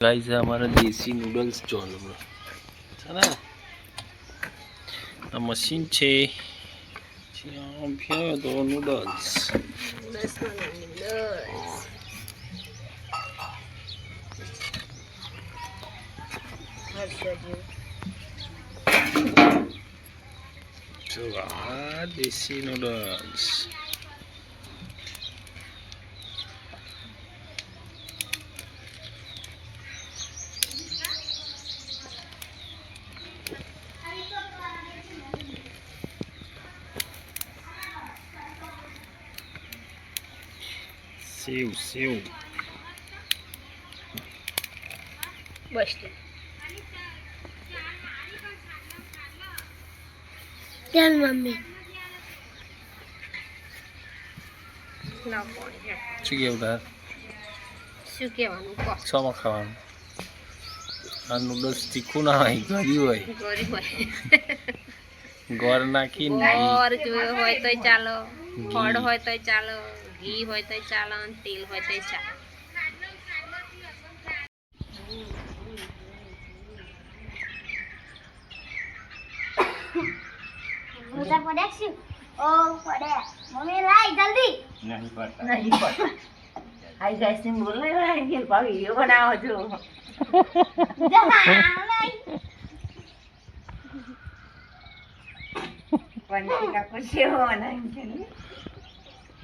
guys है हमारा देसी नूडल्स चोल है ना मशीन छे तो नूडल्स देसी नूडल्स सेव सेव बस चल मम्मी ना पानी है चुके उधर सुके वानु को sama ખાવાનું આ નૂડલ્સ તીખું ના હોય ગરી હોય ગોર નાખીને ગોર જો હોય તોય ચાલો ફળ હોય તોય ચાલો ઘી હોય તોય ચાલો તેલ હોય તોય ચાલો उधर पड़े ओ पड़े मम्मी लाई जल्दी નહીં પડતા नहीं पता आई गाइस ने बोल रहे हैं कि वीडियो बनाओ जो पंछी का कुछ होना इनके लिए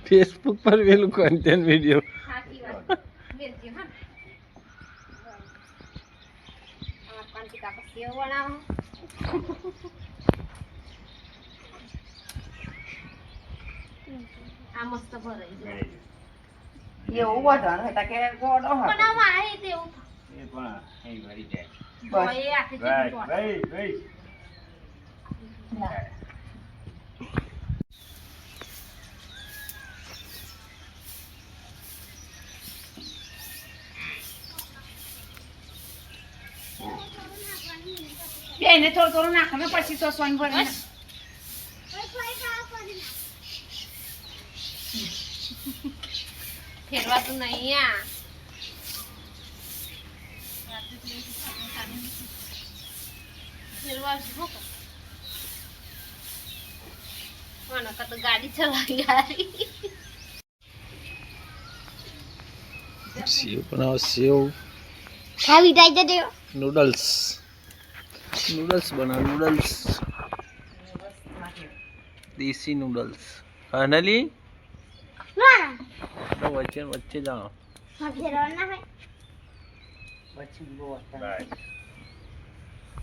फेसबुक पर वेलू कंटेंट वीडियो સાચી વાત વેલજી હા આ કાંતિ કાકા સેવ બનાવો આ મસ્ત ભરાઈ જાય ये वो था ना ताकि गोड़ो हो બનાવવા આવી તેવું એ પણ અહીં ભરી જાય बस એ આખી ચીજ ભાઈ ना એને થોડું થોડું નાખવાનું પછી તો સોન ભરે ફેરવાતું નહીં આ ફેરવા શું કોણ તો ગાડી ચલાવી યારી સેવ બનાવો સેવ खावी डाल दे नूडल्स नूडल्स बना नूडल्स देसी नूडल्स फाइनली ना तो बच्चे बच्चे जाओ फिर ना है પછી બહુ राइट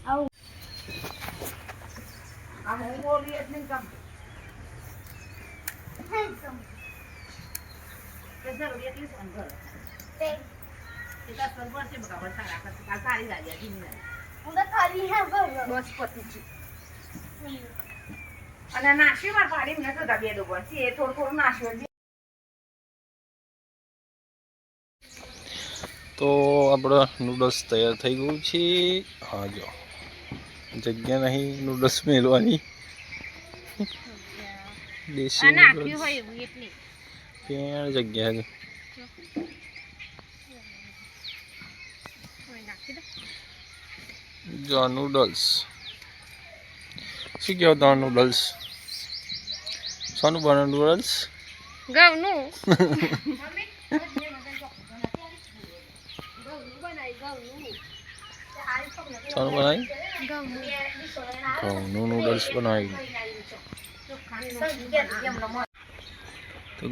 आओ આ હું બોલી એટલે કામ કે જરૂર એટલી સોન ભરે kita serba sih bakal besar akan sekali aja gini उधर खाली है bos potici અને નાશી માં પાડી મને તો દબે દો બસ એ થોડું થોડું નાશ્યો તો આપણો નૂડલ્સ તૈયાર થઈ ગયું છે હા જો જગ્યા નહીં નૂડલ્સ મેળવાની દેશી આ નાખ્યું નૂડલ્સ હોય એવું એટલે ત્યાં જગ્યા છે હોય નાખી દો જો નૂડલ્સ શું કહેવું તમારું નૂડલ્સ શાનું બને નૂડલ્સ ઘઉંનું શાનું બનાવી ઘઉંનું ઘઉંનું નૂડલ્સ બનાવી ચોખ્ખાની